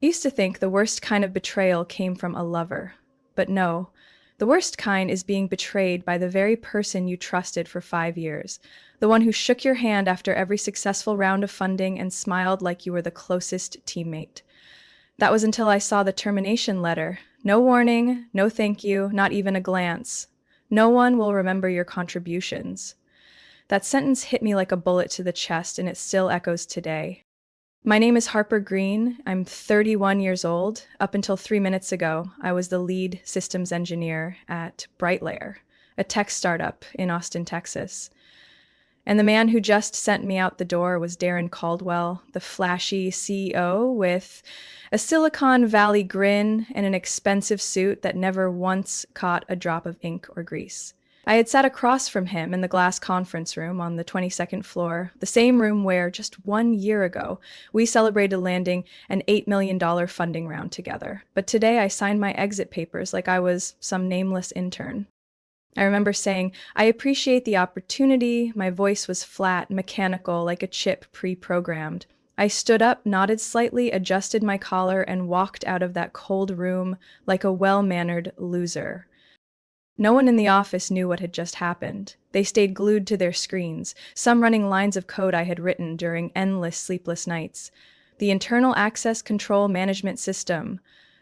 I used to think the worst kind of betrayal came from a lover. But no, the worst kind is being betrayed by the very person you trusted for 5 years, the one who shook your hand after every successful round of funding and smiled like you were the closest teammate. That was until I saw the termination letter. No warning, no thank you, not even a glance. No one will remember your contributions. That sentence hit me like a bullet to the chest, and it still echoes today. My name is Harper Green. I'm 31 years old. Up until 3 minutes ago, I was the lead systems engineer at Brightlayer, a tech startup in Austin, Texas. And the man who just sent me out the door was Darren Caldwell, the flashy CEO with a Silicon Valley grin and an expensive suit that never once caught a drop of ink or grease. I had sat across from him in the glass conference room on the 22nd floor, the same room where, just 1 year ago, we celebrated landing an $8 million funding round together. But today I signed my exit papers like I was some nameless intern. I remember saying, "I appreciate the opportunity." My voice was flat, mechanical, like a chip pre-programmed. I stood up, nodded slightly, adjusted my collar, and walked out of that cold room like a well-mannered loser. No one in the office knew what had just happened. They stayed glued to their screens, some running lines of code I had written during endless sleepless nights. The internal access control management system,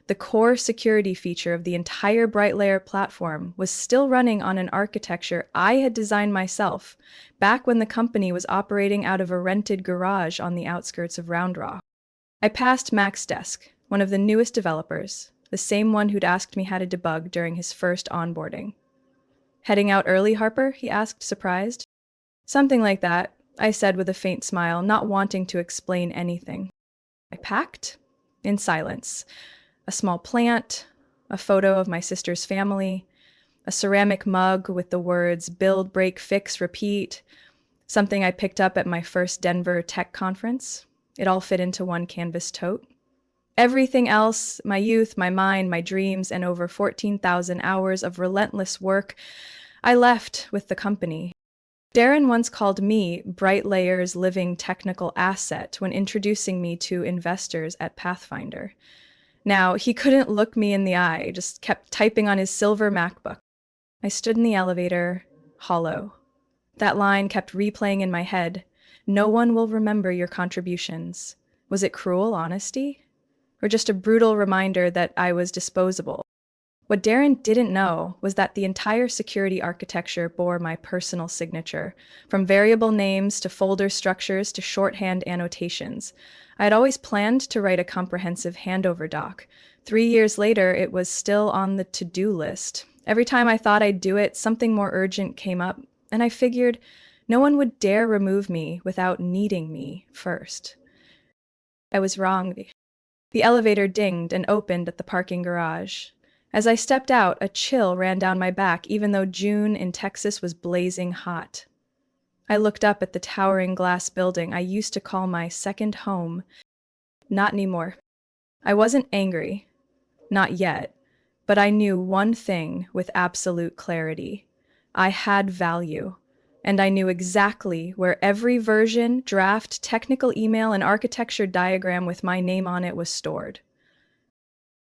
the core security feature of the entire Brightlayer platform, was still running on an architecture I had designed myself, back when the company was operating out of a rented garage on the outskirts of Round Rock. I passed Mac's desk, one of the newest developers, the same one who'd asked me how to debug during his first onboarding. "Heading out early, Harper?" he asked, surprised. "Something like that," I said with a faint smile, not wanting to explain anything. I packed in silence. A small plant, a photo of my sister's family, a ceramic mug with the words "build, break, fix, repeat," something I picked up at my first Denver tech conference. It all fit into one canvas tote. Everything else, my youth, my mind, my dreams, and over 14,000 hours of relentless work, I left with the company. Darren once called me Brightlayer's living technical asset when introducing me to investors at Pathfinder. Now, he couldn't look me in the eye, just kept typing on his silver MacBook. I stood in the elevator, hollow. That line kept replaying in my head. No one will remember your contributions. Was it cruel honesty? Or just a brutal reminder that I was disposable? What Darren didn't know was that the entire security architecture bore my personal signature, from variable names to folder structures to shorthand annotations. I had always planned to write a comprehensive handover doc. 3 years later, it was still on the to-do list. Every time I thought I'd do it, something more urgent came up, and I figured no one would dare remove me without needing me first. I was wrong. The elevator dinged and opened at the parking garage. As I stepped out, a chill ran down my back, even though June in Texas was blazing hot. I looked up at the towering glass building I used to call my second home. Not anymore. I wasn't angry. Not yet. But I knew one thing with absolute clarity. I had value. And I knew exactly where every version, draft, technical email, and architecture diagram with my name on it was stored.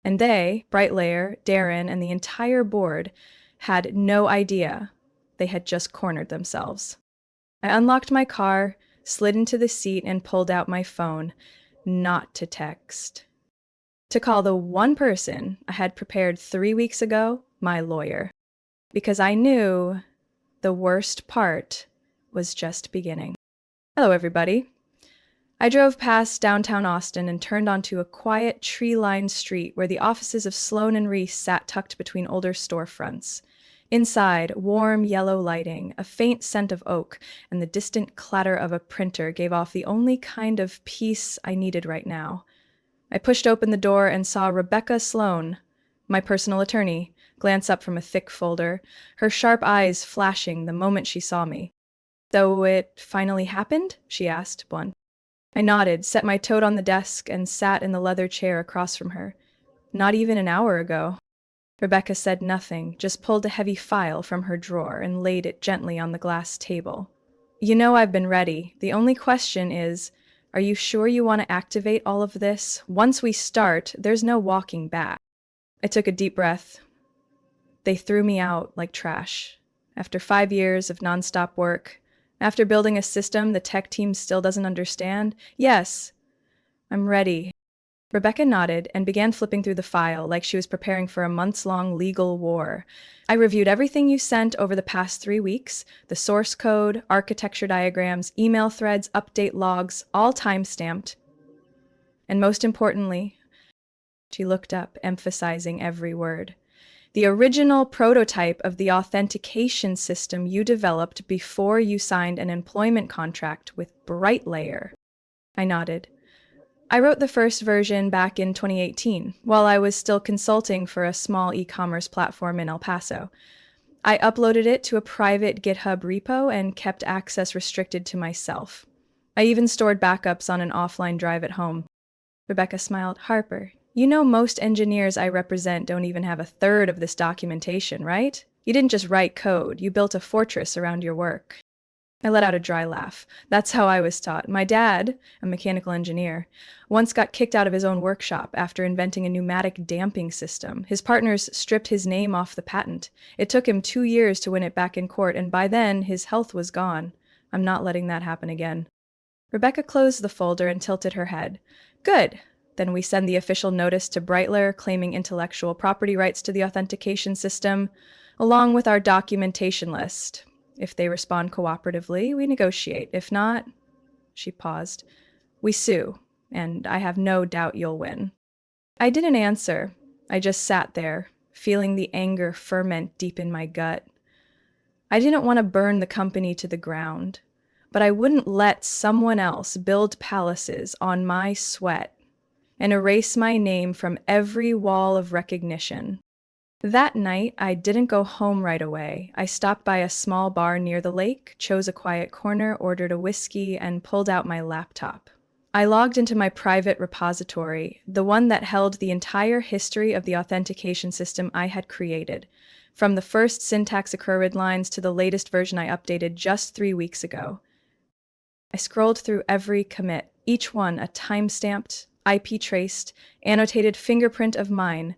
And they, Brightlayer, Darren, and the entire board, had no idea. They had just cornered themselves. I unlocked my car, slid into the seat, and pulled out my phone, not to text. To call the one person I had prepared 3 weeks ago my lawyer. Because I knew the worst part was just beginning. Hello, everybody. I drove past downtown Austin and turned onto a quiet, tree-lined street where the offices of Sloan and Reese sat tucked between older storefronts. Inside, warm yellow lighting, a faint scent of oak, and the distant clatter of a printer gave off the only kind of peace I needed right now. I pushed open the door and saw Rebecca Sloan, my personal attorney, glance up from a thick folder, her sharp eyes flashing the moment she saw me. "So it finally happened?" she asked, blunt. I nodded, set my tote on the desk, and sat in the leather chair across from her. "Not even an hour ago." Rebecca said nothing, just pulled a heavy file from her drawer and laid it gently on the glass table. "You know I've been ready. The only question is, Are you sure you want to activate all of this? Once we start, there's no walking back. I took a deep breath. They threw me out like trash. After 5 years of nonstop work, after building a system the tech team still doesn't understand, yes, I'm ready. Rebecca nodded and began flipping through the file like she was preparing for a months-long legal war. I reviewed everything you sent over the past 3 weeks, the source code, architecture diagrams, email threads, update logs, all time-stamped. And most importantly, she looked up, emphasizing every word. The original prototype of the authentication system you developed before you signed an employment contract with BrightLayer. I nodded. I wrote the first version back in 2018, while I was still consulting for a small e-commerce platform in El Paso. I uploaded it to a private GitHub repo and kept access restricted to myself. I even stored backups on an offline drive at home. Rebecca smiled. Harper, you know most engineers I represent don't even have a third of this documentation, right? You didn't just write code, you built a fortress around your work. I let out a dry laugh. That's how I was taught. My dad, a mechanical engineer, once got kicked out of his own workshop after inventing a pneumatic damping system. His partners stripped his name off the patent. It took him 2 years to win it back in court, and by then, his health was gone. I'm not letting that happen again. Rebecca closed the folder and tilted her head. Good. Then we send the official notice to BrightLayer claiming intellectual property rights to the authentication system, along with our documentation list. If they respond cooperatively, we negotiate. If not, she paused, we sue, and I have no doubt you'll win. I didn't answer. I just sat there, feeling the anger ferment deep in my gut. I didn't want to burn the company to the ground, but I wouldn't let someone else build palaces on my sweat and erase my name from every wall of recognition. That night, I didn't go home right away. I stopped by a small bar near the lake, chose a quiet corner, ordered a whiskey, and pulled out my laptop. I logged into my private repository, the one that held the entire history of the authentication system I had created, from the first syntax occurred lines to the latest version I updated just 3 weeks ago. I scrolled through every commit, each one a time-stamped, IP-traced, annotated fingerprint of mine,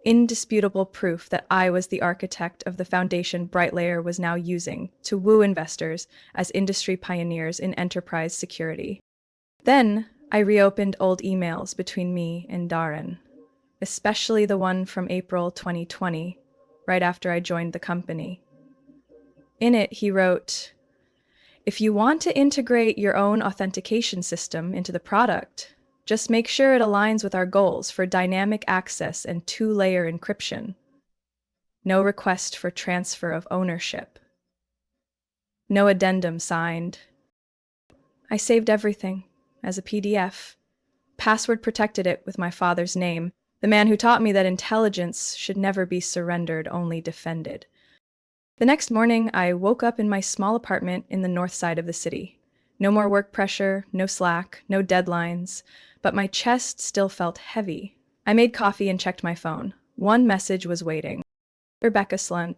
indisputable proof that I was the architect of the foundation BrightLayer was now using to woo investors as industry pioneers in enterprise security. Then I reopened old emails between me and Darren, especially the one from April 2020, right after I joined the company. In it, he wrote, "If you want to integrate your own authentication system into the product, just make sure it aligns with our goals for dynamic access and 2-layer encryption. No request for transfer of ownership. No addendum signed." I saved everything as a PDF. Password protected it with my father's name, the man who taught me that intelligence should never be surrendered, only defended. The next morning, I woke up in my small apartment in the north side of the city. No more work pressure, no slack, no deadlines, but my chest still felt heavy. I made coffee and checked my phone. One message was waiting. Rebecca Slunt.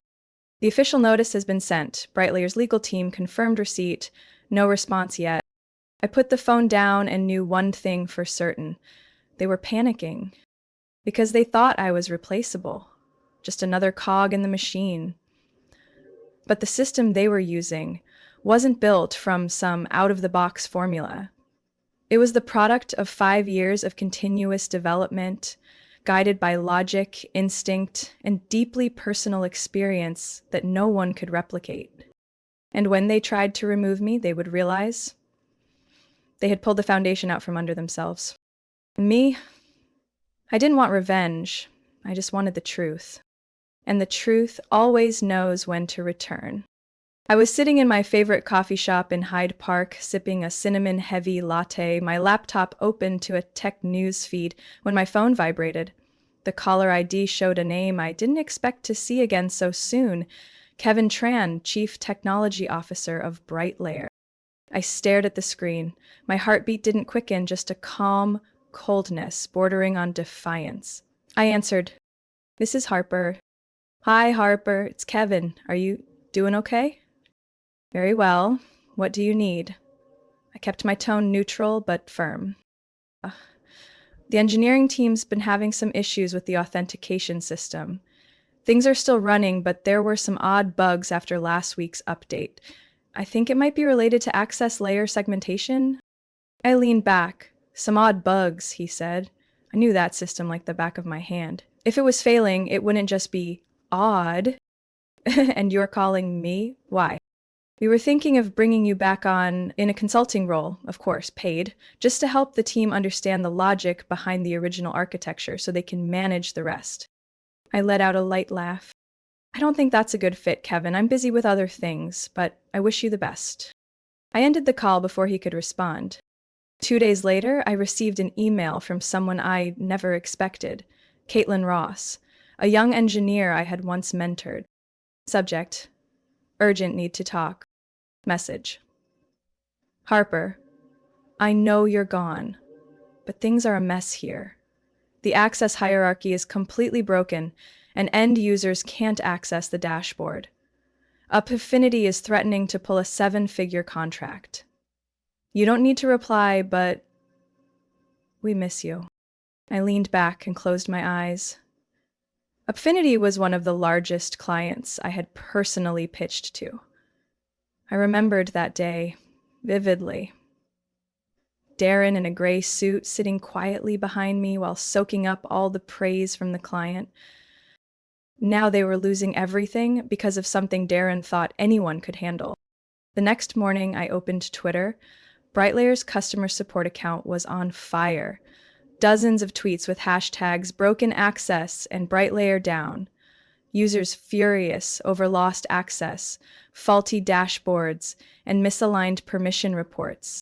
The official notice has been sent. BrightLayer's legal team confirmed receipt. No response yet. I put the phone down and knew one thing for certain. They were panicking because they thought I was replaceable. Just another cog in the machine. But the system they were using wasn't built from some out-of-the-box formula. It was the product of 5 years of continuous development, guided by logic, instinct, and deeply personal experience that no one could replicate. And when they tried to remove me, they would realize they had pulled the foundation out from under themselves. Me, I didn't want revenge. I just wanted the truth. And the truth always knows when to return. I was sitting in my favorite coffee shop in Hyde Park, sipping a cinnamon-heavy latte, my laptop open to a tech news feed, when my phone vibrated. The caller ID showed a name I didn't expect to see again so soon. Kevin Tran, Chief Technology Officer of BrightLayer. I stared at the screen. My heartbeat didn't quicken, just a calm coldness bordering on defiance. I answered, "This is Harper." "Hi, Harper. It's Kevin. Are you doing okay?" "Very well. What do you need?" I kept my tone neutral but firm. The engineering team's been having some issues with the authentication system. Things are still running, but there were some odd bugs after last week's update. I think it might be related to access layer segmentation. I leaned back. Some odd bugs, he said. I knew that system like the back of my hand. If it was failing, it wouldn't just be odd. And you're calling me? Why? We were thinking of bringing you back on in a consulting role, of course, paid, just to help the team understand the logic behind the original architecture so they can manage the rest. I let out a light laugh. I don't think that's a good fit, Kevin. I'm busy with other things, but I wish you the best. I ended the call before he could respond. 2 days later, I received an email from someone I never expected, Caitlin Ross, a young engineer I had once mentored. Subject: urgent need to talk. Message: Harper, I know you're gone, but things are a mess here. The access hierarchy is completely broken, and end users can't access the dashboard. Affinity is threatening to pull a 7-figure contract. You don't need to reply, but we miss you. I leaned back and closed my eyes. Affinity was one of the largest clients I had personally pitched to. I remembered that day vividly. Darren in a gray suit sitting quietly behind me while soaking up all the praise from the client. Now they were losing everything because of something Darren thought anyone could handle. The next morning, I opened Twitter. BrightLayer's customer support account was on fire. Dozens of tweets with hashtags broken access and BrightLayer down. Users furious over lost access, faulty dashboards, and misaligned permission reports.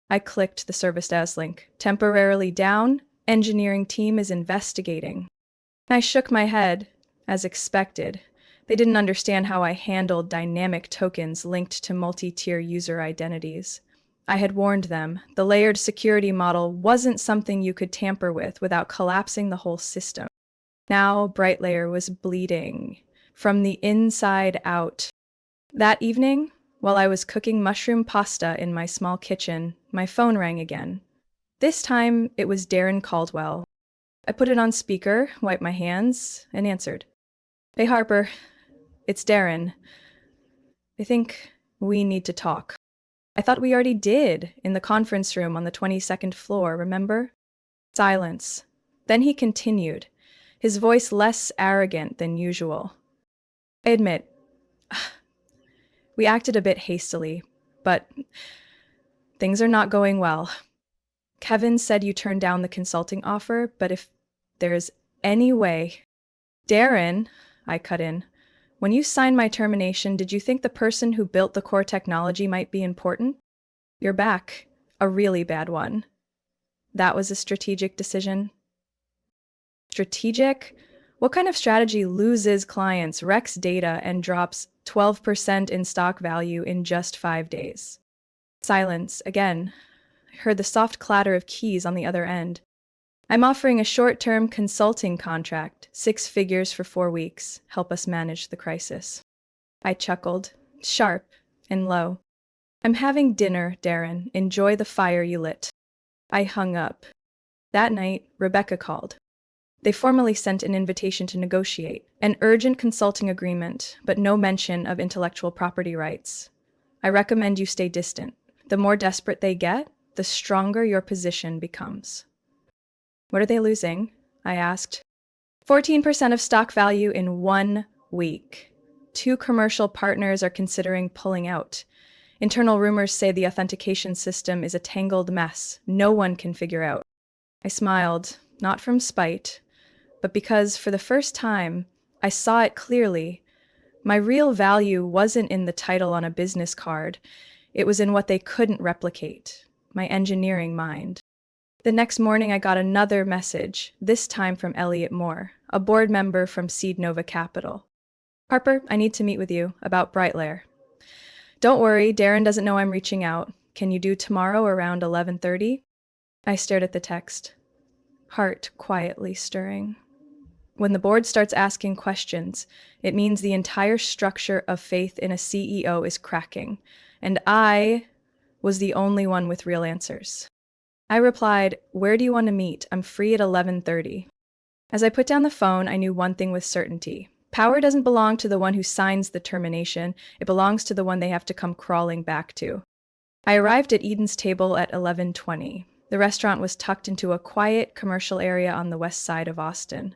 I clicked the service desk link. Temporarily down, engineering team is investigating. I shook my head, as expected. They didn't understand how I handled dynamic tokens linked to multi-tier user identities. I had warned them, the layered security model wasn't something you could tamper with without collapsing the whole system. Now BrightLayer was bleeding, from the inside out. That evening, while I was cooking mushroom pasta in my small kitchen, my phone rang again. This time, it was Darren Caldwell. I put it on speaker, wiped my hands, and answered. Hey Harper, it's Darren. I think we need to talk. I thought we already did, in the conference room on the 22nd floor, remember? Silence. Then he continued, his voice less arrogant than usual. I admit, we acted a bit hastily, but things are not going well. Kevin said you turned down the consulting offer, but if there's any way... Darren, I cut in, when you signed my termination, did you think the person who built the core technology might be important? You're back. A really bad one. That was a strategic decision. Strategic? What kind of strategy loses clients, wrecks data, and drops 12% in stock value in just 5 days? Silence, again. I heard the soft clatter of keys on the other end. I'm offering a short-term consulting contract, 6 figures for 4 weeks. Help us manage the crisis. I chuckled, sharp and low. I'm having dinner, Darren. Enjoy the fire you lit. I hung up. That night, Rebecca called. They formally sent an invitation to negotiate, an urgent consulting agreement, but no mention of intellectual property rights. I recommend you stay distant. The more desperate they get, the stronger your position becomes. What are they losing? I asked. 14% of stock value in 1 week. 2 commercial partners are considering pulling out. Internal rumors say the authentication system is a tangled mess no one can figure out. I smiled, not from spite, but because for the first time, I saw it clearly. My real value wasn't in the title on a business card. It was in what they couldn't replicate, my engineering mind. The next morning, I got another message, this time from Elliot Moore, a board member from Seed Nova Capital. Harper, I need to meet with you about BrightLayer. Don't worry, Darren doesn't know I'm reaching out. Can you do tomorrow around 11:30? I stared at the text, heart quietly stirring. When the board starts asking questions, it means the entire structure of faith in a CEO is cracking, and I was the only one with real answers. I replied, "Where do you want to meet? I'm free at 11:30." As I put down the phone, I knew one thing with certainty. Power doesn't belong to the one who signs the termination, it belongs to the one they have to come crawling back to. I arrived at Eden's table at 11:20. The restaurant was tucked into a quiet commercial area on the west side of Austin.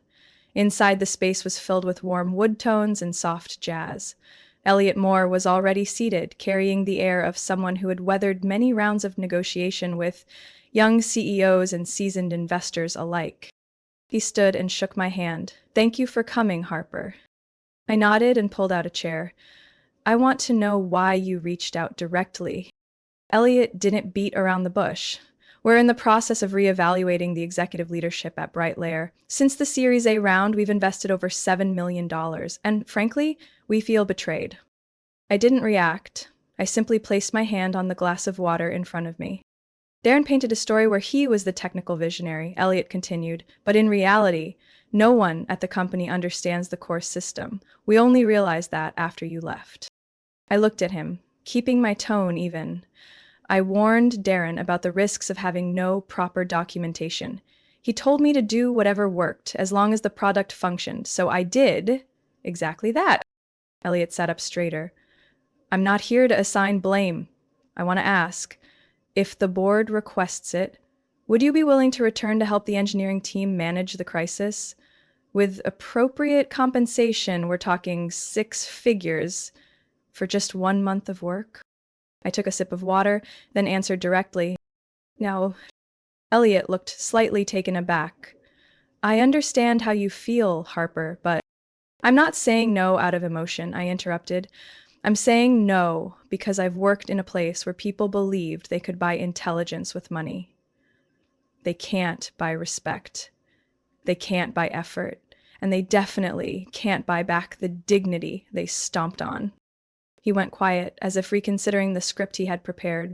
Inside, the space was filled with warm wood tones and soft jazz. Elliot Moore was already seated, carrying the air of someone who had weathered many rounds of negotiation with young CEOs and seasoned investors alike. He stood and shook my hand. "Thank you for coming, Harper." I nodded and pulled out a chair. "I want to know why you reached out directly." Elliot didn't beat around the bush. "We're in the process of reevaluating the executive leadership at Brightlayer. Since the Series A round, we've invested over $7 million, and frankly, we feel betrayed." I didn't react. I simply placed my hand on the glass of water in front of me. Darren painted a story where he was the technical visionary, Elliot continued, but in reality, no one at the company understands the core system. We only realized that after you left. I looked at him, keeping my tone even. I warned Darren about the risks of having no proper documentation. He told me to do whatever worked, as long as the product functioned, so I did exactly that. Elliot sat up straighter. "I'm not here to assign blame. I want to ask, if the board requests it, would you be willing to return to help the engineering team manage the crisis? With appropriate compensation, we're talking 6 figures for just 1 month of work." I took a sip of water, then answered directly. "Now," Elliot looked slightly taken aback. "I understand how you feel, Harper, but—" "I'm not saying no out of emotion," I interrupted. "I'm saying no because I've worked in a place where people believed they could buy intelligence with money. They can't buy respect. They can't buy effort. And they definitely can't buy back the dignity they stomped on." He went quiet, as if reconsidering the script he had prepared.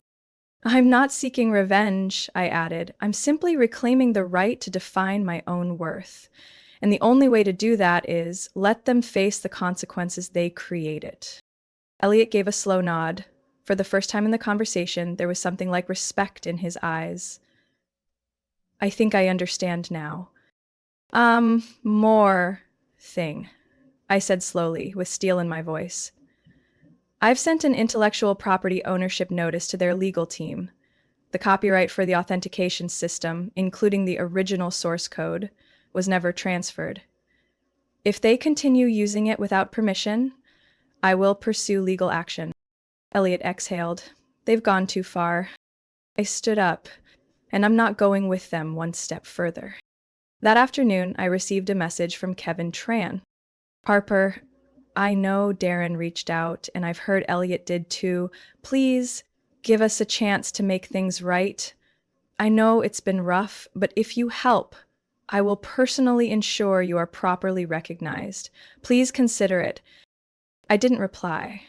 "I'm not seeking revenge," I added. "I'm simply reclaiming the right to define my own worth. And the only way to do that is let them face the consequences they created." Elliot gave a slow nod. For the first time in the conversation, there was something like respect in his eyes. "I think I understand now." More thing," I said slowly, with steel in my voice. "I've sent an intellectual property ownership notice to their legal team. The copyright for the authentication system, including the original source code, was never transferred. If they continue using it without permission, I will pursue legal action." Elliot exhaled. "They've gone too far." I stood up, and I'm not going with them one step further. That afternoon, I received a message from Kevin Tran. "Harper, I know Darren reached out, and I've heard Elliot did too. Please give us a chance to make things right. I know it's been rough, but if you help, I will personally ensure you are properly recognized. Please consider it." I didn't reply.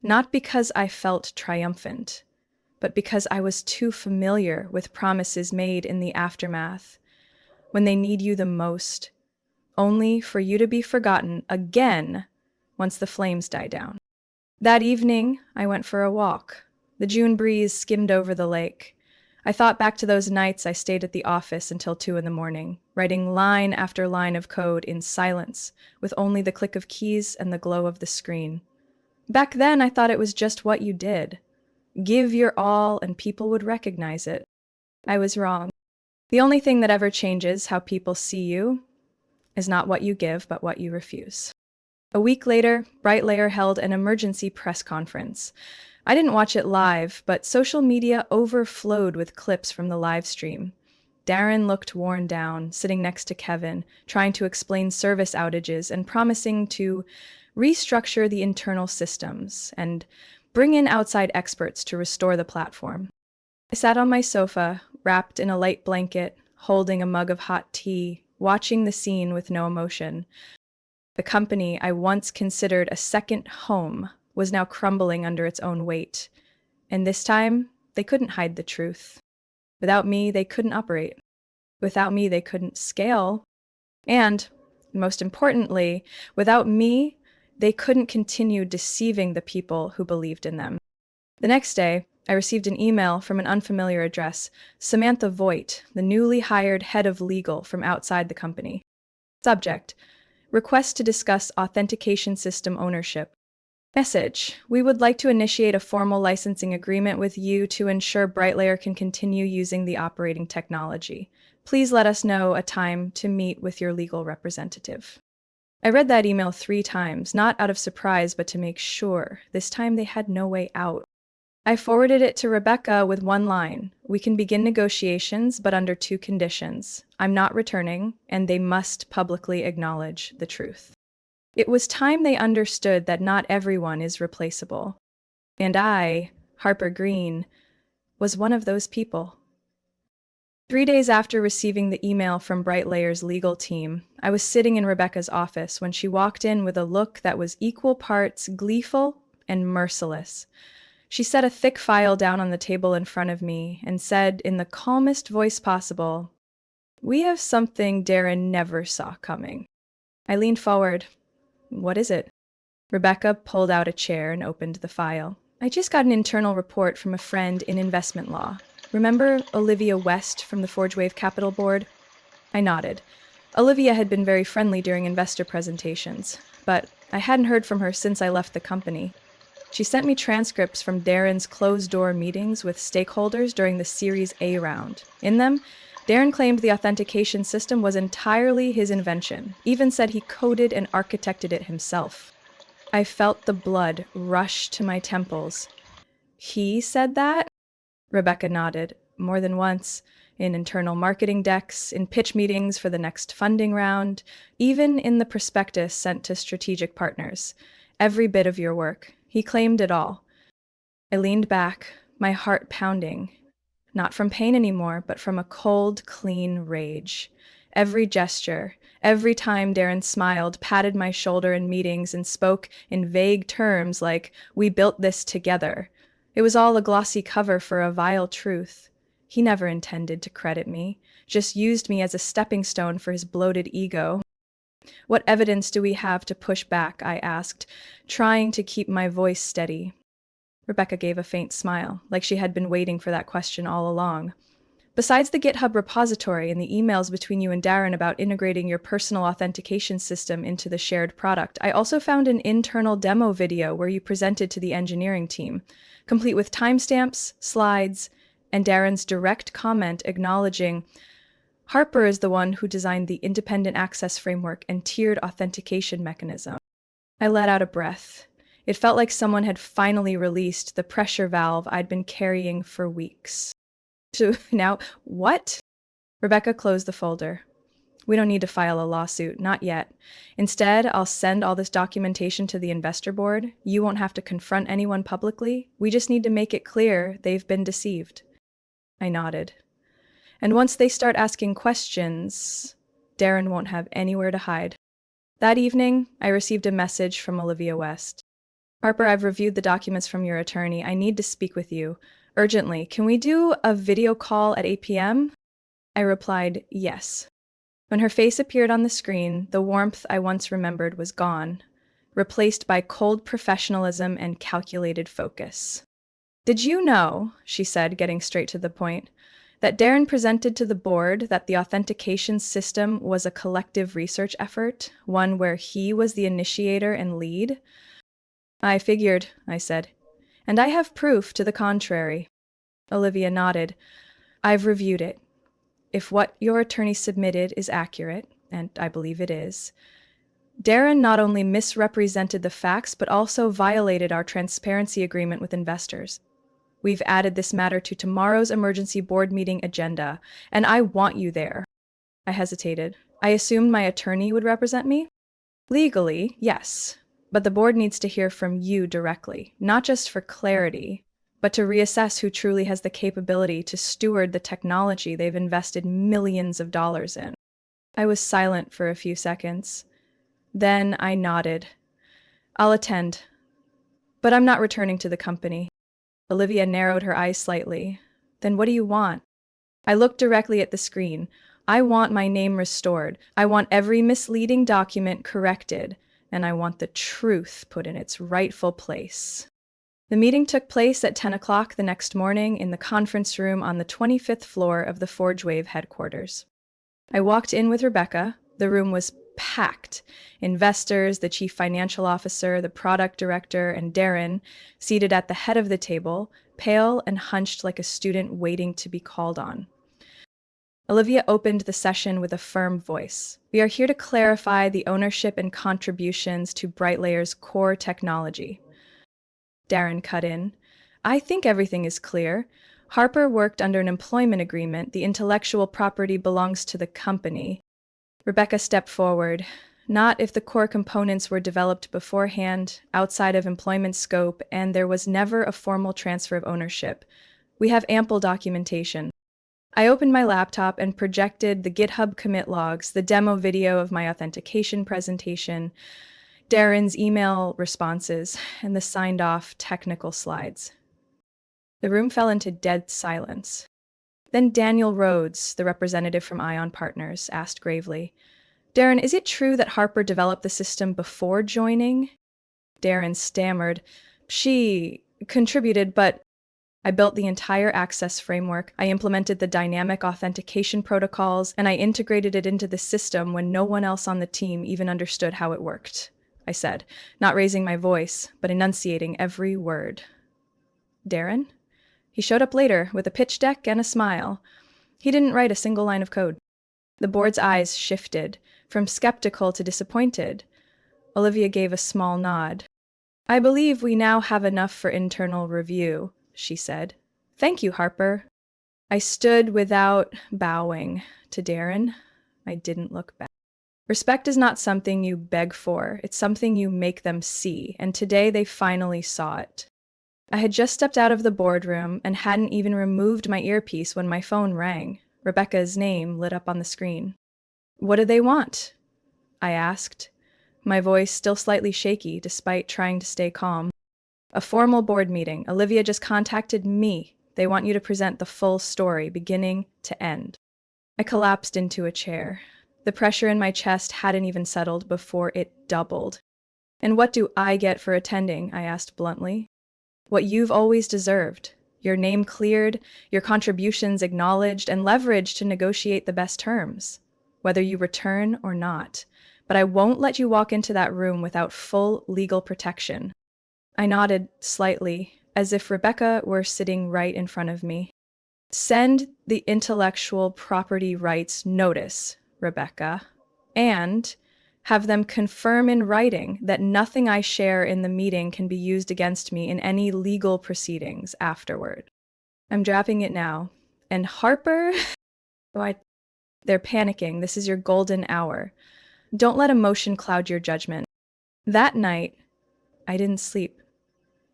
Not because I felt triumphant, but because I was too familiar with promises made in the aftermath, when they need you the most, only for you to be forgotten again once the flames die down. That evening, I went for a walk. The June breeze skimmed over the lake. I thought back to those nights I stayed at the office until 2 a.m, writing line after line of code in silence, with only the click of keys and the glow of the screen. Back then, I thought it was just what you did. Give your all and people would recognize it. I was wrong. The only thing that ever changes how people see you is not what you give, but what you refuse. A week later, Brightlayer held an emergency press conference. I didn't watch it live, but social media overflowed with clips from the live stream. Darren looked worn down, sitting next to Kevin, trying to explain service outages and promising to restructure the internal systems and bring in outside experts to restore the platform. I sat on my sofa, wrapped in a light blanket, holding a mug of hot tea, watching the scene with no emotion. The company I once considered a second home was now crumbling under its own weight. And this time, they couldn't hide the truth. Without me, they couldn't operate. Without me, they couldn't scale. And, most importantly, without me, they couldn't continue deceiving the people who believed in them. The next day, I received an email from an unfamiliar address, Samantha Voigt, the newly hired head of legal from outside the company. Subject: Request to discuss authentication system ownership. Message: We would like to initiate a formal licensing agreement with you to ensure Brightlayer can continue using the operating technology. Please let us know a time to meet with your legal representative. I read that email 3 times, not out of surprise, but to make sure. This time they had no way out. I forwarded it to Rebecca with one line: We can begin negotiations, but under 2 conditions. I'm not returning, and they must publicly acknowledge the truth. It was time they understood that not everyone is replaceable. And I, Harper Green, was one of those people. 3 days after receiving the email from Brightlayer's legal team, I was sitting in Rebecca's office when she walked in with a look that was equal parts gleeful and merciless. She set a thick file down on the table in front of me and said in the calmest voice possible, "We have something Darren never saw coming." I leaned forward. "What is it?" Rebecca pulled out a chair and opened the file. "I just got an internal report from a friend in investment law. Remember Olivia West from the Forge Wave Capital Board?" I nodded. Olivia had been very friendly during investor presentations, but I hadn't heard from her since I left the company. She sent me transcripts from Darren's closed-door meetings with stakeholders during the Series A round. In them, Darren claimed the authentication system was entirely his invention, even said he coded and architected it himself. I felt the blood rush to my temples. "He said that?" Rebecca nodded. "More than once. In internal marketing decks, in pitch meetings for the next funding round, even in the prospectus sent to strategic partners. Every bit of your work. He claimed it all." I leaned back, my heart pounding. Not from pain anymore, but from a cold, clean rage. Every gesture, every time Darren smiled, patted my shoulder in meetings, and spoke in vague terms like, "We built this together." It was all a glossy cover for a vile truth. He never intended to credit me, just used me as a stepping stone for his bloated ego. "What evidence do we have to push back?" I asked, trying to keep my voice steady. Rebecca gave a faint smile, like she had been waiting for that question all along. "Besides the GitHub repository and the emails between you and Darren about integrating your personal authentication system into the shared product, I also found an internal demo video where you presented to the engineering team, complete with timestamps, slides, and Darren's direct comment acknowledging Harper is the one who designed the independent access framework and tiered authentication mechanism." I let out a breath. It felt like someone had finally released the pressure valve I'd been carrying for weeks. "So now, what?" Rebecca closed the folder. "We don't need to file a lawsuit, not yet. Instead, I'll send all this documentation to the investor board. You won't have to confront anyone publicly. We just need to make it clear they've been deceived." I nodded. "And once they start asking questions, Darren won't have anywhere to hide." That evening, I received a message from Olivia West. "Harper, I've reviewed the documents from your attorney. I need to speak with you. Urgently. Can we do a video call at 8 p.m.? I replied, "Yes." When her face appeared on the screen, the warmth I once remembered was gone, replaced by cold professionalism and calculated focus. "Did you know," she said, getting straight to the point, "that Darren presented to the board that the authentication system was a collective research effort, one where he was the initiator and lead?" "I figured," I said, "and I have proof to the contrary." Olivia nodded. "I've reviewed it. If what your attorney submitted is accurate, and I believe it is, Darren not only misrepresented the facts, but also violated our transparency agreement with investors. We've added this matter to tomorrow's emergency board meeting agenda, and I want you there." I hesitated. I assumed my attorney would represent me? "Legally, yes, but the board needs to hear from you directly, not just for clarity, but to reassess who truly has the capability to steward the technology they've invested millions of dollars in." I was silent for a few seconds. Then I nodded. "I'll attend, but I'm not returning to the company." Olivia narrowed her eyes slightly. "Then what do you want?" I looked directly at the screen. "I want my name restored. I want every misleading document corrected, and I want the truth put in its rightful place." The meeting took place at 10 o'clock the next morning in the conference room on the 25th floor of the Forge Wave headquarters. I walked in with Rebecca. The room was packed. Investors, the chief financial officer, the product director, and Darren, seated at the head of the table, pale and hunched like a student waiting to be called on. Olivia opened the session with a firm voice. We are here to clarify the ownership and contributions to Brightlayer's core technology. Darren cut in. I think everything is clear. Harper worked under an employment agreement. The intellectual property belongs to the company. Rebecca stepped forward. Not if the core components were developed beforehand, outside of employment scope, and there was never a formal transfer of ownership. We have ample documentation. I opened my laptop and projected the GitHub commit logs, the demo video of my authentication presentation, Darren's email responses, and the signed-off technical slides. The room fell into dead silence. Then Daniel Rhodes, the representative from Ion Partners, asked gravely, Darren, is it true that Harper developed the system before joining? Darren stammered. She contributed, but I built the entire access framework. I implemented the dynamic authentication protocols, and I integrated it into the system when no one else on the team even understood how it worked, I said, not raising my voice, but enunciating every word. Darren? He showed up later with a pitch deck and a smile. He didn't write a single line of code. The board's eyes shifted, from skeptical to disappointed. Olivia gave a small nod. I believe we now have enough for internal review, she said. Thank you, Harper. I stood without bowing to Darren. I didn't look back. Respect is not something you beg for. It's something you make them see, and today they finally saw it. I had just stepped out of the boardroom and hadn't even removed my earpiece when my phone rang. Rebecca's name lit up on the screen. What do they want? I asked, my voice still slightly shaky despite trying to stay calm. A formal board meeting. Olivia just contacted me. They want you to present the full story, beginning to end. I collapsed into a chair. The pressure in my chest hadn't even settled before it doubled. And what do I get for attending? I asked bluntly. What you've always deserved. Your name cleared, your contributions acknowledged, and leveraged to negotiate the best terms, whether you return or not. But I won't let you walk into that room without full legal protection. I nodded slightly, as if Rebecca were sitting right in front of me. Send the intellectual property rights notice, Rebecca, and have them confirm in writing that nothing I share in the meeting can be used against me in any legal proceedings afterward. I'm dropping it now. And Harper? They're panicking. This is your golden hour. Don't let emotion cloud your judgment. That night, I didn't sleep.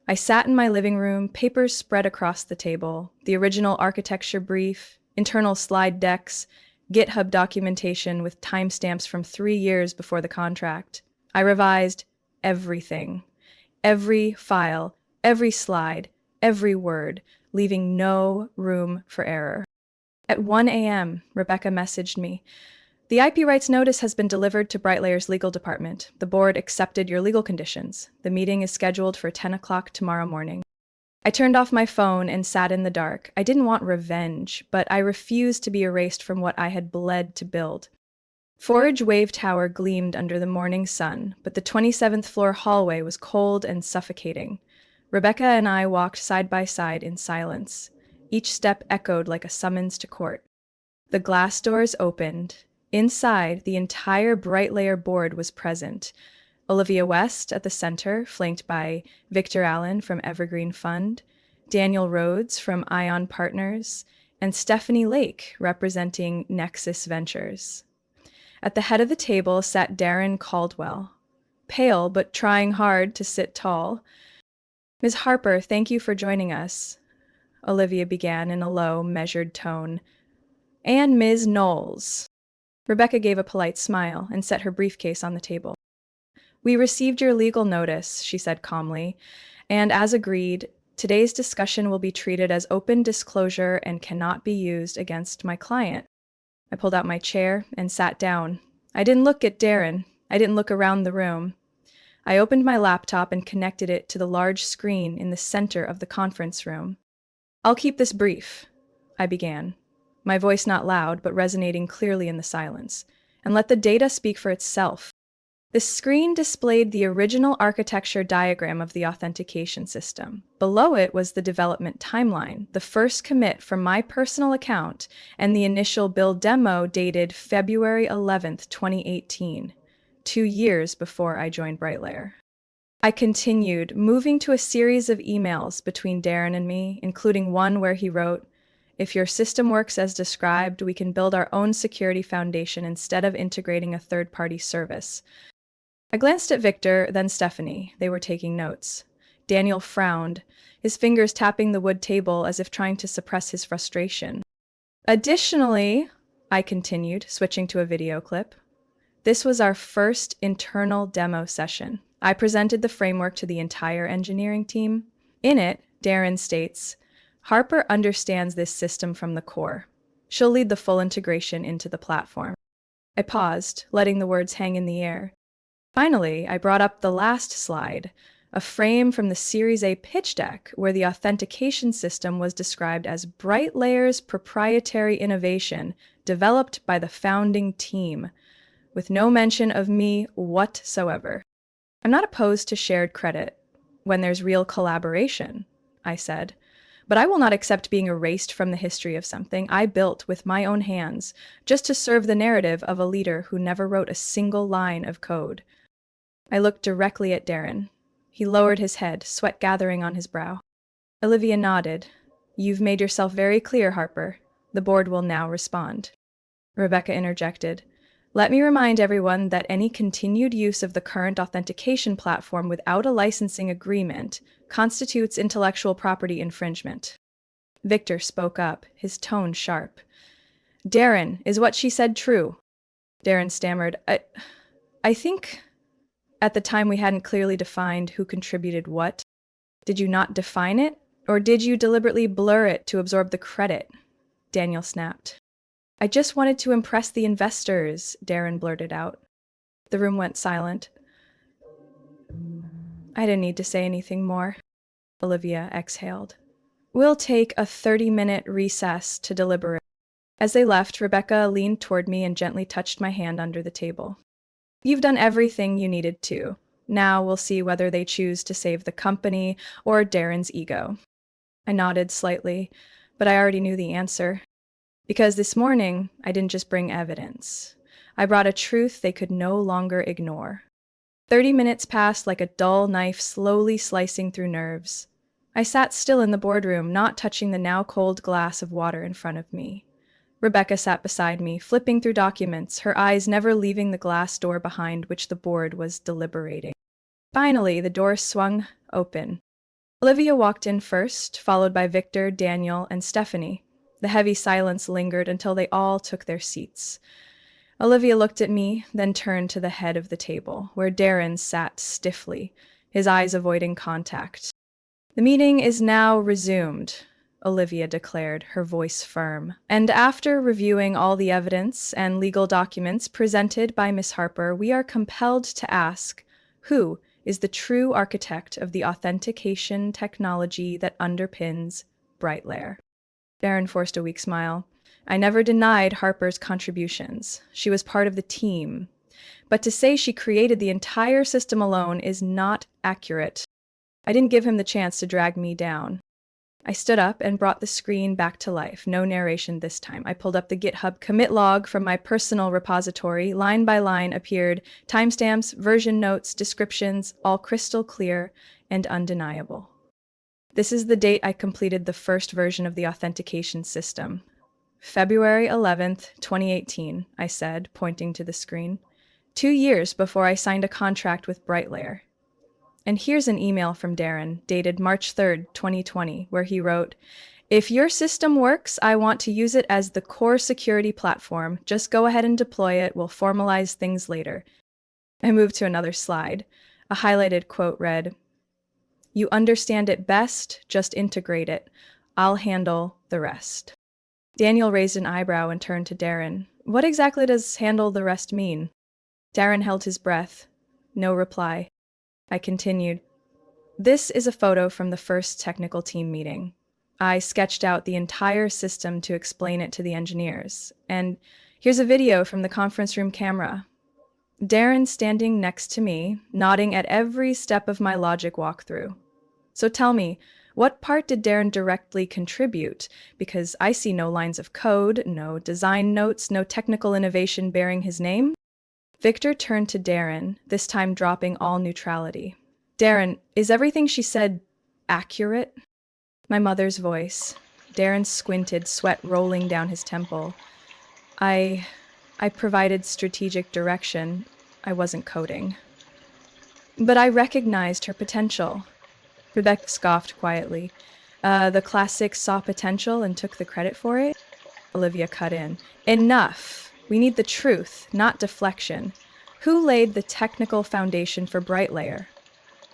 I sat in my living room, papers spread across the table, the original architecture brief, internal slide decks, GitHub documentation with timestamps from 3 years before the contract. I revised everything, every file, every slide, every word, leaving no room for error. At 1 a.m., Rebecca messaged me. The IP rights notice has been delivered to Brightlayer's legal department. The board accepted your legal conditions. The meeting is scheduled for 10 o'clock tomorrow morning. I turned off my phone and sat in the dark. I didn't want revenge, but I refused to be erased from what I had bled to build. Forge Wave Tower gleamed under the morning sun, but the 27th floor hallway was cold and suffocating. Rebecca and I walked side by side in silence. Each step echoed like a summons to court. The glass doors opened. Inside, the entire Brightlayer board was present. Olivia West at the center, flanked by Victor Allen from Evergreen Fund, Daniel Rhodes from Ion Partners, and Stephanie Lake representing Nexus Ventures. At the head of the table sat Darren Caldwell, pale but trying hard to sit tall. Ms. Harper, thank you for joining us, Olivia began in a low, measured tone. And Ms. Knowles. Rebecca gave a polite smile and set her briefcase on the table. We received your legal notice, she said calmly, and as agreed, today's discussion will be treated as open disclosure and cannot be used against my client. I pulled out my chair and sat down. I didn't look at Darren. I didn't look around the room. I opened my laptop and connected it to the large screen in the center of the conference room. "I'll keep this brief," I began, my voice not loud but resonating clearly in the silence, "and let the data speak for itself." The screen displayed the original architecture diagram of the authentication system. Below it was the development timeline, the first commit from my personal account, and the initial build demo dated February 11th, 2018, 2 years before I joined Brightlayer. I continued, moving to a series of emails between Darren and me, including one where he wrote, "If your system works as described, we can build our own security foundation instead of integrating a third-party service." I glanced at Victor, then Stephanie. They were taking notes. Daniel frowned, his fingers tapping the wood table as if trying to suppress his frustration. "Additionally," I continued, switching to a video clip, "this was our first internal demo session. I presented the framework to the entire engineering team. In it," Darren states, "Harper understands this system from the core. She'll lead the full integration into the platform." I paused, letting the words hang in the air. Finally, I brought up the last slide, a frame from the Series A pitch deck where the authentication system was described as Brightlayer's proprietary innovation developed by the founding team, with no mention of me whatsoever. "I'm not opposed to shared credit when there's real collaboration," I said, "but I will not accept being erased from the history of something I built with my own hands just to serve the narrative of a leader who never wrote a single line of code." I looked directly at Darren. He lowered his head, sweat gathering on his brow. Olivia nodded. "You've made yourself very clear, Harper. The board will now respond." Rebecca interjected. "Let me remind everyone that any continued use of the current authentication platform without a licensing agreement constitutes intellectual property infringement." Victor spoke up, his tone sharp. "Darren, is what she said true?" Darren stammered, I think at the time we hadn't clearly defined who contributed what." "Did you not define it? Or did you deliberately blur it to absorb the credit?" Daniel snapped. "I just wanted to impress the investors," Darren blurted out. The room went silent. I didn't need to say anything more. Olivia exhaled. "We'll take a 30-minute recess to deliberate." As they left, Rebecca leaned toward me and gently touched my hand under the table. "You've done everything you needed to. Now we'll see whether they choose to save the company or Darren's ego." I nodded slightly, but I already knew the answer. Because this morning, I didn't just bring evidence. I brought a truth they could no longer ignore. 30 minutes passed like a dull knife slowly slicing through nerves. I sat still in the boardroom, not touching the now cold glass of water in front of me. Rebecca sat beside me, flipping through documents, her eyes never leaving the glass door behind which the board was deliberating. Finally, the door swung open. Olivia walked in first, followed by Victor, Daniel, and Stephanie. The heavy silence lingered until they all took their seats. Olivia looked at me, then turned to the head of the table, where Darren sat stiffly, his eyes avoiding contact. "The meeting is now resumed," Olivia declared, her voice firm. "And after reviewing all the evidence and legal documents presented by Miss Harper, we are compelled to ask, who is the true architect of the authentication technology that underpins Brightlayer?" Darren forced a weak smile. "I never denied Harper's contributions. She was part of the team. But to say she created the entire system alone is not accurate." I didn't give him the chance to drag me down. I stood up and brought the screen back to life. No narration this time. I pulled up the GitHub commit log from my personal repository. Line by line appeared timestamps, version notes, descriptions, all crystal clear and undeniable. "This is the date I completed the first version of the authentication system. February 11th, 2018, I said, pointing to the screen. 2 years before I signed a contract with Brightlayer. And here's an email from Darren, dated March 3rd, 2020, where he wrote, "If your system works, I want to use it as the core security platform. Just go ahead and deploy it. We'll formalize things later." I moved to another slide. A highlighted quote read, "You understand it best, just integrate it. I'll handle the rest." Daniel raised an eyebrow and turned to Darren. "What exactly does handle the rest mean?" Darren held his breath. No reply. I continued. This is a photo from the first technical team meeting. I sketched out the entire system to explain it to the engineers. And here's a video from the conference room camera. Darren standing next to me, nodding at every step of my logic walkthrough. So tell me, what part did Darren directly contribute? Because I see no lines of code, no design notes, no technical innovation bearing his name. Victor turned to Darren, this time dropping all neutrality. Darren, is everything she said accurate? My mother's voice. Darren squinted, sweat rolling down his temple. I provided strategic direction. I wasn't coding. But I recognized her potential. Rebecca scoffed quietly. The classic saw potential and took the credit for it? Olivia cut in. Enough! We need the truth, not deflection. Who laid the technical foundation for Brightlayer?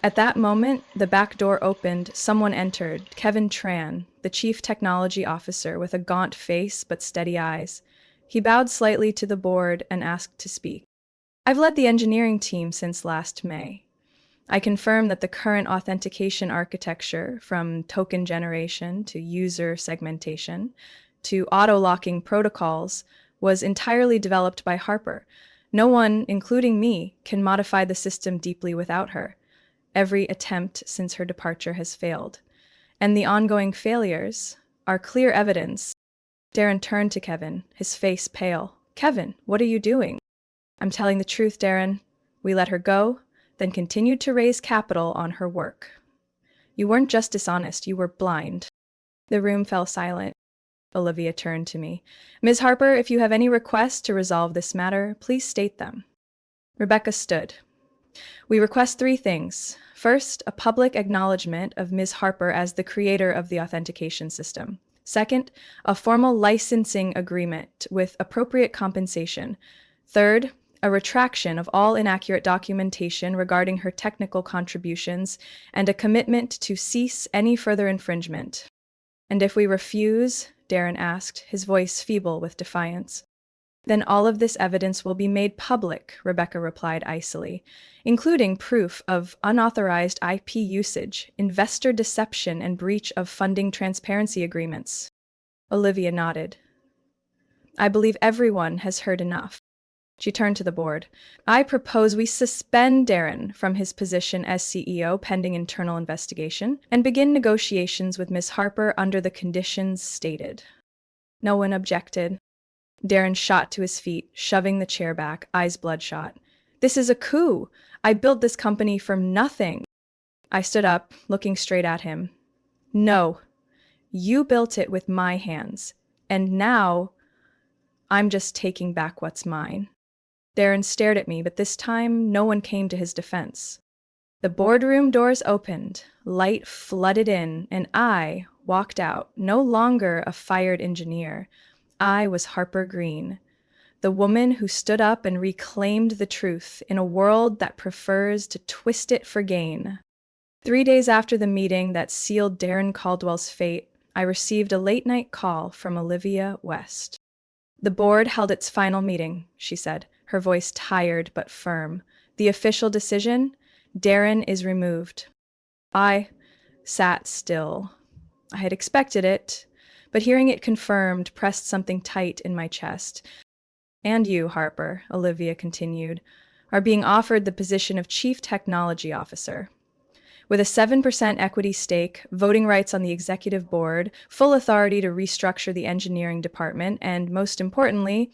At that moment, the back door opened, someone entered, Kevin Tran, the chief technology officer with a gaunt face but steady eyes. He bowed slightly to the board and asked to speak. I've led the engineering team since last May. I confirm that the current authentication architecture, from token generation to user segmentation to auto-locking protocols, was entirely developed by Harper. No one, including me, can modify the system deeply without her. Every attempt since her departure has failed. And the ongoing failures are clear evidence. Darren turned to Kevin, his face pale. Kevin, what are you doing? I'm telling the truth, Darren. We let her go, then continued to raise capital on her work. You weren't just dishonest, you were blind. The room fell silent. Olivia turned to me. Ms. Harper, if you have any requests to resolve this matter, please state them. Rebecca stood. We request 3 things. First, a public acknowledgement of Ms. Harper as the creator of the authentication system. Second, a formal licensing agreement with appropriate compensation. Third, a retraction of all inaccurate documentation regarding her technical contributions and a commitment to cease any further infringement. And if we refuse, Darren asked, his voice feeble with defiance. Then all of this evidence will be made public, Rebecca replied icily, including proof of unauthorized IP usage, investor deception, and breach of funding transparency agreements. Olivia nodded. I believe everyone has heard enough. She turned to the board. I propose we suspend Darren from his position as CEO pending internal investigation and begin negotiations with Ms. Harper under the conditions stated. No one objected. Darren shot to his feet, shoving the chair back, eyes bloodshot. This is a coup. I built this company from nothing. I stood up, looking straight at him. No, you built it with my hands, and now I'm just taking back what's mine. Darren stared at me, but this time no one came to his defense. The boardroom doors opened, light flooded in, and I walked out, no longer a fired engineer. I was Harper Green, the woman who stood up and reclaimed the truth in a world that prefers to twist it for gain. 3 days after the meeting that sealed Darren Caldwell's fate, I received a late-night call from Olivia West. The board held its final meeting, she said, her voice tired but firm. The official decision? Darren is removed. I sat still. I had expected it, but hearing it confirmed pressed something tight in my chest. And you, Harper, Olivia continued, are being offered the position of Chief Technology Officer. With a 7% equity stake, voting rights on the executive board, full authority to restructure the engineering department, and most importantly,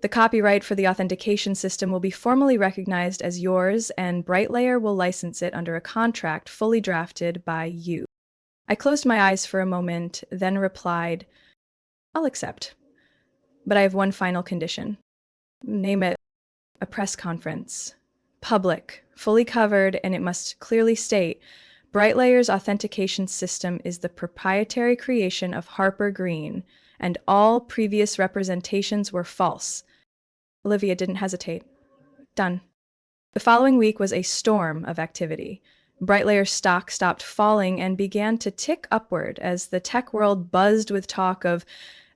the copyright for the authentication system will be formally recognized as yours, and Brightlayer will license it under a contract fully drafted by you. I closed my eyes for a moment, then replied, I'll accept. But I have one final condition. Name it. A press conference. Public, fully covered, and it must clearly state, Brightlayer's authentication system is the proprietary creation of Harper Green, and all previous representations were false. Olivia didn't hesitate. Done. The following week was a storm of activity. Brightlayer's stock stopped falling and began to tick upward as the tech world buzzed with talk of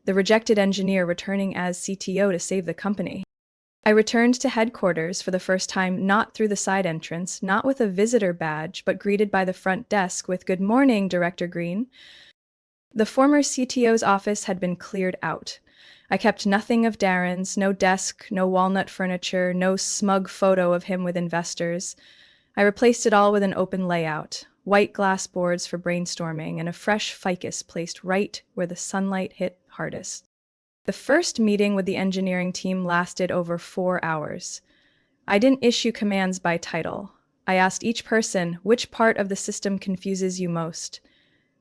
the rejected engineer returning as CTO to save the company. I returned to headquarters for the first time, not through the side entrance, not with a visitor badge, but greeted by the front desk with "Good morning, Director Green." The former CTO's office had been cleared out. I kept nothing of Darren's, no desk, no walnut furniture, no smug photo of him with investors. I replaced it all with an open layout, white glass boards for brainstorming, and a fresh ficus placed right where the sunlight hit hardest. The first meeting with the engineering team lasted over 4 hours. I didn't issue commands by title. I asked each person, which part of the system confuses you most?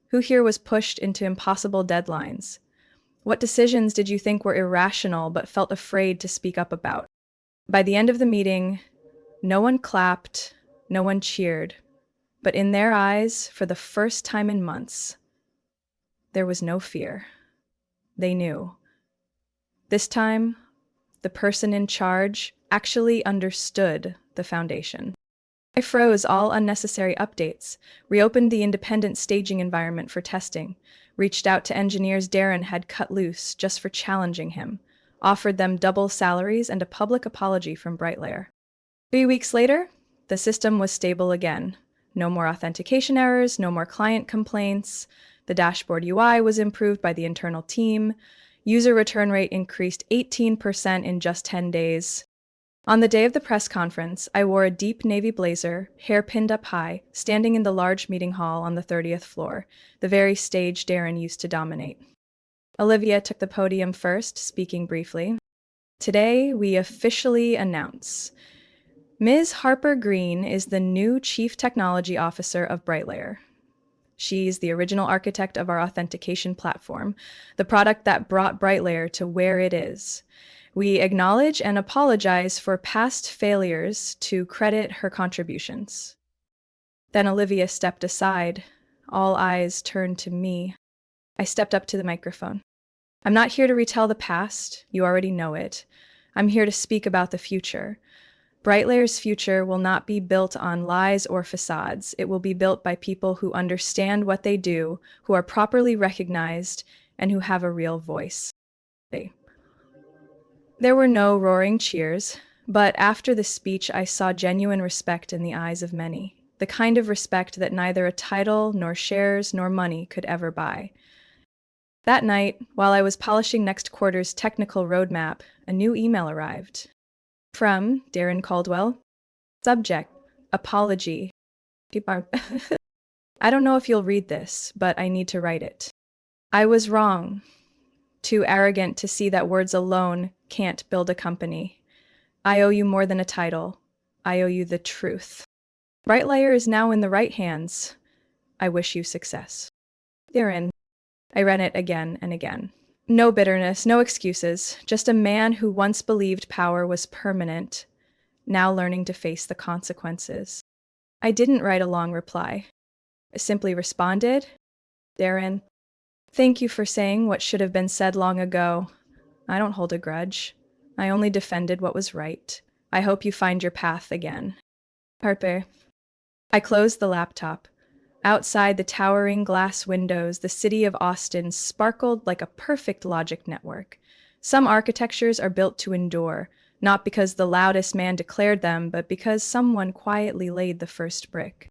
Who here was pushed into impossible deadlines? What decisions did you think were irrational but felt afraid to speak up about? By the end of the meeting, no one clapped, no one cheered, but in their eyes, for the first time in months, there was no fear. They knew. This time, the person in charge actually understood the foundation. I froze all unnecessary updates, reopened the independent staging environment for testing, reached out to engineers Darren had cut loose just for challenging him, offered them double salaries and a public apology from Brightlayer. 3 weeks later, the system was stable again. No more authentication errors, no more client complaints. The dashboard UI was improved by the internal team. User return rate increased 18% in just 10 days. On the day of the press conference, I wore a deep navy blazer, hair pinned up high, standing in the large meeting hall on the 30th floor, the very stage Darren used to dominate. Olivia took the podium first, speaking briefly. Today, we officially announce Ms. Harper Green is the new Chief Technology Officer of Brightlayer. She's the original architect of our authentication platform, the product that brought Brightlayer to where it is. We acknowledge and apologize for past failures to credit her contributions. Then Olivia stepped aside. All eyes turned to me. I stepped up to the microphone. I'm not here to retell the past. You already know it. I'm here to speak about the future. Brightlayer's future will not be built on lies or facades. It will be built by people who understand what they do, who are properly recognized, and who have a real voice. There were no roaring cheers, but after the speech I saw genuine respect in the eyes of many, the kind of respect that neither a title, nor shares, nor money could ever buy. That night, while I was polishing next quarter's technical roadmap, a new email arrived. From Darren Caldwell. Subject, apology. I don't know if you'll read this, but I need to write it. I was wrong. Too arrogant to see that words alone can't build a company. I owe you more than a title. I owe you the truth. Brightlayer is now in the right hands. I wish you success. Darren. I read it again and again. No bitterness, no excuses, just a man who once believed power was permanent, now learning to face the consequences. I didn't write a long reply. I simply responded, Darren, thank you for saying what should have been said long ago. I don't hold a grudge. I only defended what was right. I hope you find your path again. Harper. I closed the laptop. Outside the towering glass windows, the city of Austin sparkled like a perfect logic network. Some architectures are built to endure, not because the loudest man declared them, but because someone quietly laid the first brick.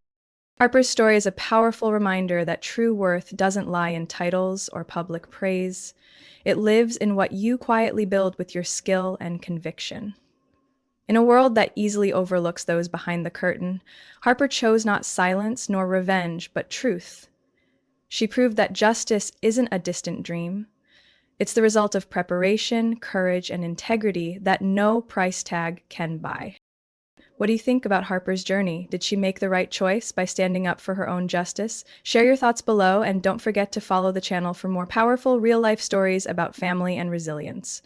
Harper's story is a powerful reminder that true worth doesn't lie in titles or public praise. It lives in what you quietly build with your skill and conviction. In a world that easily overlooks those behind the curtain, Harper chose not silence nor revenge, but truth. She proved that justice isn't a distant dream. It's the result of preparation, courage, and integrity that no price tag can buy. What do you think about Harper's journey? Did she make the right choice by standing up for her own justice? Share your thoughts below, and don't forget to follow the channel for more powerful real-life stories about family and resilience.